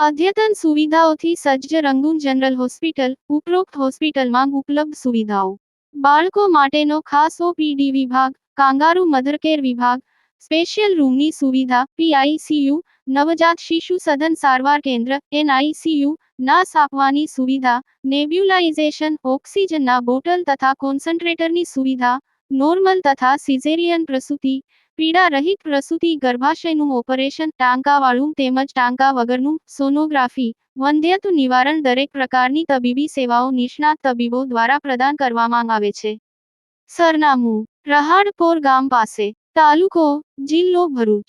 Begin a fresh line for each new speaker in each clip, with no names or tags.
અદ્યતન સુવિધાઓથી સજ્જ રંગૂન જનરલ હોસ્પિટલ. ઉપરોક્ત હોસ્પિટલમાં ઉપલબ્ધ સુવિધાઓ: બાળકો માટેનો ખાસ ઓપીડી વિભાગ, કાંગારૂ મધરકેર વિભાગ, સ્પેશિયલ રૂમની સુવિધા, પીઆઈસીયુ, નવજાત શિશુ સઘન સારવાર કેન્દ્ર, એનઆઈસીયુ, નાસ આપવાની સુવિધા, નેબ્યુલાઇઝેશન, ઓક્સિજનના બોટલ તથા કોન્સન્ટ્રેટરની સુવિધા, નોર્મલ તથા સિઝેરિયન પ્રસૂતિ, પીડા રહિત પ્રસૂતિ, ગર્ભાશયનું ઓપરેશન, ટાંકાવાળું તેમજ ટાંકા વગરનું, સોનોગ્રાફી, વંધ્યત્વ નિવારણ, દરેક પ્રકારની તબીબી સેવાઓ નિષ્ણાત તબીબો દ્વારા પ્રદાન કરવામાં આવે છે. સરનામું: રહાડપોર ગામ પાસે, તાલુકો, જિલ્લો ભરૂચ.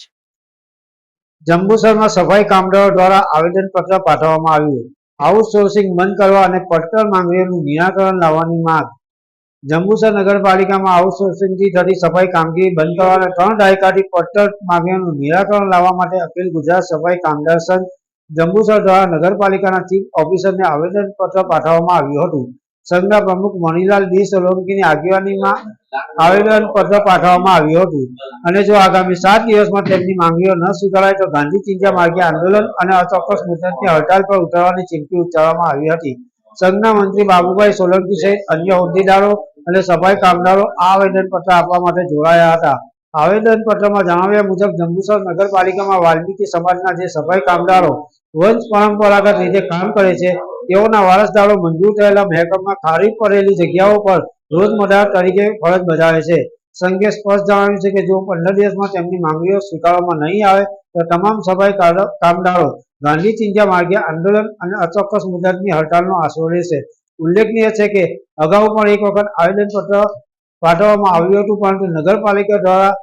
જંબુસરમાં સફાઈ કામદારો દ્વારા આવેદનપત્ર પાઠવવામાં આવ્યું. આઉટસોર્સિંગ બંધ કરવા અને પડતર માંગણીઓનું નિરાકરણ લાવવાની માંગ. જંબુસર નગરપાલિકામાં આઉટસોર્સિંગથી થતી સફાઈ કામગીરી બંધ કરવા અને 3 દાયકાથી પડતર માંગણીઓનું નિરાકરણ લાવવા માટે અખિલ ગુજરાત સફાઈ કામદાર સંઘ જંબુસર દ્વારા નગરપાલિકાના ચીફ ઓફિસરને આવેદનપત્ર પાઠવવામાં આવ્યું હતું. સંઘના પ્રમુખ મણિલાલ ડી સોલંકીની આગેવાનીમાં આવેદનપત્ર પાઠવવામાં આવ્યું હતું અને જો આગામી 7 દિવસમાં તેમની માંગણીઓ ન સ્વીકારાય તો ગાંધી ચિંધ્યા માર્ગે આંદોલન અને અચોક્કસ મુદતની હડતાલ પર ઉતરવાની ચીમકી ઉચ્ચારવામાં આવી હતી. સંઘના મંત્રી બાબુભાઈ સોલંકી સહિત અન્ય હોદ્દેદારો અને સફાઈ કામદારો આ આવેદનપત્ર આપવા માટે જોડાયા હતા. આવેદનપત્રમાં જણાવ્યા મુજબ જંબુસર નગરપાલિકામાં વાલ્મીકી સમાજના જે સફાઈ કામદારો વંશ પરંપરાગત રીતે કામ કરે છે તેઓના વારસદારો મંજૂર થયેલા મહેકમમાં ખાલી પડેલી જગ્યાઓ પર રોજમર્રા તરીકે ફરજ બજાવે છે. સંઘે સ્પષ્ટ જણાવ્યું છે કે જો 15 દિવસમાં તેમની માંગણીઓ સ્વીકારવામાં નહીં આવે તો તમામ સફાઈ કામદારો ગાંધી ચિંધ્યા માર્ગે આંદોલન અને અચોક્કસ મુદતની હડતાલનો આશરો લેશે. ઉલ્લેખનીય છે કે અગાઉ પણ એક વખત આવેદનપત્ર પાઠવવામાં આવ્યું હતું પરંતુ નગરપાલિકા દ્વારા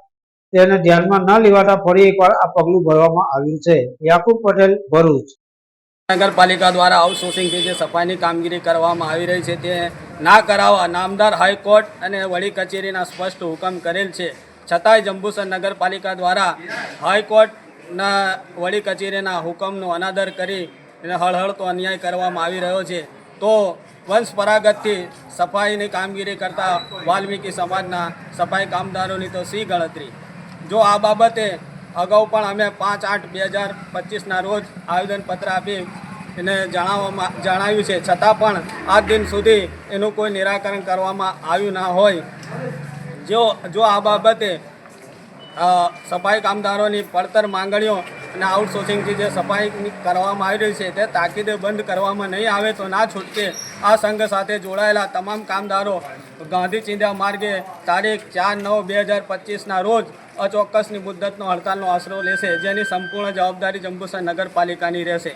તેને ધ્યાનમાં ન લેવાતા ફરી એકવાર આ પગલું ભરવામાં આવ્યું છે. યાકુબ પટેલ, ભરૂચ.
નગરપાલિકા દ્વારા આઉટસોર્સિંગથી જે સફાઈની કામગીરી કરવામાં આવી રહી છે તે ના કરાવવા નામદાર હાઈકોર્ટ અને વડી કચેરીના સ્પષ્ટ હુકમ કરેલ છે. છતાંય જંબુસર નગરપાલિકા દ્વારા હાઈકોર્ટના વડી કચેરીના હુકમનો અનાદર કરી અને હળહળતો અન્યાય કરવામાં આવી રહ્યો છે. તો વંશપરાગતથી સફાઈની કામગીરી કરતા વાલ્મીકી સમાજના સફાઈ કામદારોની તો સી ગણતરી. જો આ બાબતે અગાઉ પણ અમે 5/8/2025ના રોજ આવેદનપત્ર આપી એને જણાવ્યું છે, છતાં પણ આજ દિન સુધી એનું કોઈ નિરાકરણ કરવામાં આવ્યું ના હોય. જો આ બાબતે સફાઈ કામદારોની પડતર માંગણીઓ અને આઉટસોર્સિંગથી જે સફાઈ કરવામાં આવી રહી છે તે તાકીદે બંધ કરવામાં નહીં આવે તો ના છૂટકે આ સંઘ સાથે જોડાયેલા તમામ કામદારો ગાંધી ચિંધ્યા માર્ગે તારીખ 4/9/2025ના રોજ અચોક્કસની મુદ્દતનો હડતાલનો આશરો લેશે, જેની સંપૂર્ણ જવાબદારી જંબુસર નગરપાલિકાની રહેશે.